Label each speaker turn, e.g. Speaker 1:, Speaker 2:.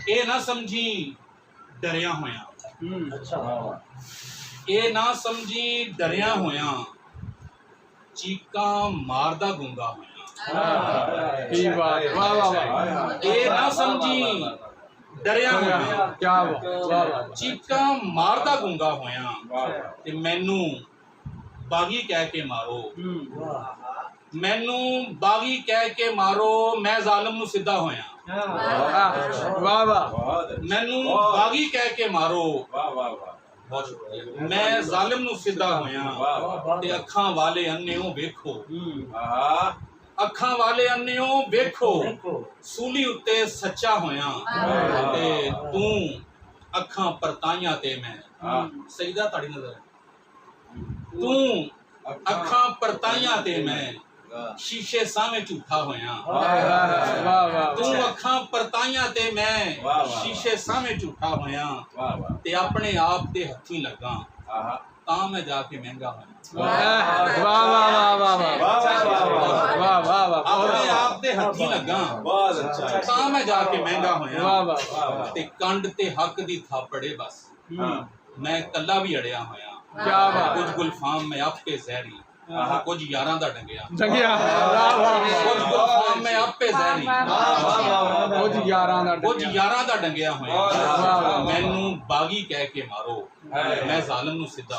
Speaker 1: ਇਹ ਨਾ ਸਮਝੀ ਡਰਿਆ ਹੋਇਆ, ਇਹ ਨਾ ਸਮਝੀ ਡਰਿਆ ਹੋਇਆ, ਚੀਕਾਂ ਮਾਰਦਾ ਗੂੰਗਾ ਹੋਇਆ।
Speaker 2: ਕੀ ਬਾਤ, ਵਾਹ ਵਾਹ ਵਾਹ।
Speaker 1: ਇਹ ਨਾ ਸਮਝੀ ਡਰਿਆ ਹੋਇਆ,
Speaker 2: ਕੀ ਵਾਹ,
Speaker 1: ਚੀਕਾਂ ਮਾਰਦਾ ਗੂੰਗਾ ਹੋਇਆ। ਤੇ ਮੈਨੂੰ ਬਾਗੀ ਕਹਿ ਕੇ ਮਾਰੋ, ਮੈਨੂੰ ਬਾਗੀ ਕਹਿ ਕੇ ਮਾਰੋ, ਮੈਂ ਜ਼ਾਲਮ ਨੂੰ ਸਿੱਧਾ ਹੋਇਆ।
Speaker 2: ਵਾਹ ਵਾਹ।
Speaker 1: ਮੈਨੂੰ ਬਾਗੀ ਕਹਿ ਕੇ ਮਾਰੋ, ਬਹੁਤ ਸ਼ੁਕਰੀਆ, ਮੈਂ ਜ਼ਾਲਿਮ ਨੂੰ ਸਿੱਧਾ ਹੋਇਆ। ਤੇ ਅੱਖਾਂ ਵਾਲੇ ਅੰਨਿਓ ਵੇਖੋ, ਅੱਖਾਂ ਵਾਲੇ ਅੰਨਿਓ ਵੇਖੋ, ਸੂਲੀ ਉੱਤੇ ਸੱਚਾ ਹੋਇਆ। ਤੇ ਤੂੰ ਅੱਖਾਂ ਪਰਤਾਈਆਂ ਤੇ ਮੈਂ ਸਜਦਾ ਤੁਹਾਡੀ ਨਜ਼ਰ, ਤੂੰ ਅੱਖਾਂ ਪਰਤਾਈਆਂ ਤੇ ਮੈਂ ਸ਼ੀਸ਼ੇ ਸਾਹਮਣੇ ਝੂਠਾ ਹੋਇਆ। ਤੂੰ ਅੱਖਾਂ ਪਰਤਾਈਆਂ ਤੇ ਮੈਂ ਸ਼ੀਸ਼ੇ ਸਾਹਮਣੇ ਝੂਠਾ ਹੋਇਆ। ਤੇ ਆਪਣੇ ਆਪ ਦੇ ਹੱਥੀਂ ਲੱਗਾ ਤਾਂ ਮੈਂ ਜਾ ਕੇ ਮਹਿੰਗਾ ਹੋਇਆ।
Speaker 2: ਵਾਹ ਵਾਹ ਵਾਹ ਵਾਹ ਵਾਹ ਵਾਹ।
Speaker 1: ਆਪਣੇ ਆਪ ਦੇ ਹੱਥੀਂ ਲੱਗਾ ਤਾਂ ਮੈਂ ਜਾ ਕੇ ਮਹਿੰਗਾ ਹੋਇਆ। ਤੇ ਕੰਡ ਤੇ ਹੱਕ ਦੀ ਥਾਪੜੇ ਬਸ ਮੈਂ ਕੱਲਾ ਵੀ ਅੜਿਆ ਹੋਇਆ।
Speaker 2: ਕਿਆ ਬਾਤ।
Speaker 1: ਕੁਝ ਗੁਲਫਾਮ ਮੈਂ ਆਪੇ ਜ਼ਹਿਰੀ, ਕੁਝ ਯਾਰਾਂ ਦਾ ਡੰਗਿਆ, ਕੁਝ ਗੁਲਫਾਮ ਮੈਂ ਆਪੇ ਜ਼ਹਿਰੀ,
Speaker 2: ਕੁਝ
Speaker 1: ਯਾਰਾਂ ਦਾ ਡੰਗਿਆ ਹੋਇਆ। ਮੈਨੂੰ ਬਾਗੀ ਕਹਿ ਕੇ ਮਾਰੋ, ਮੈਂ ਜ਼ਾਲਮ ਨੂੰ ਸਿੱਧਾ।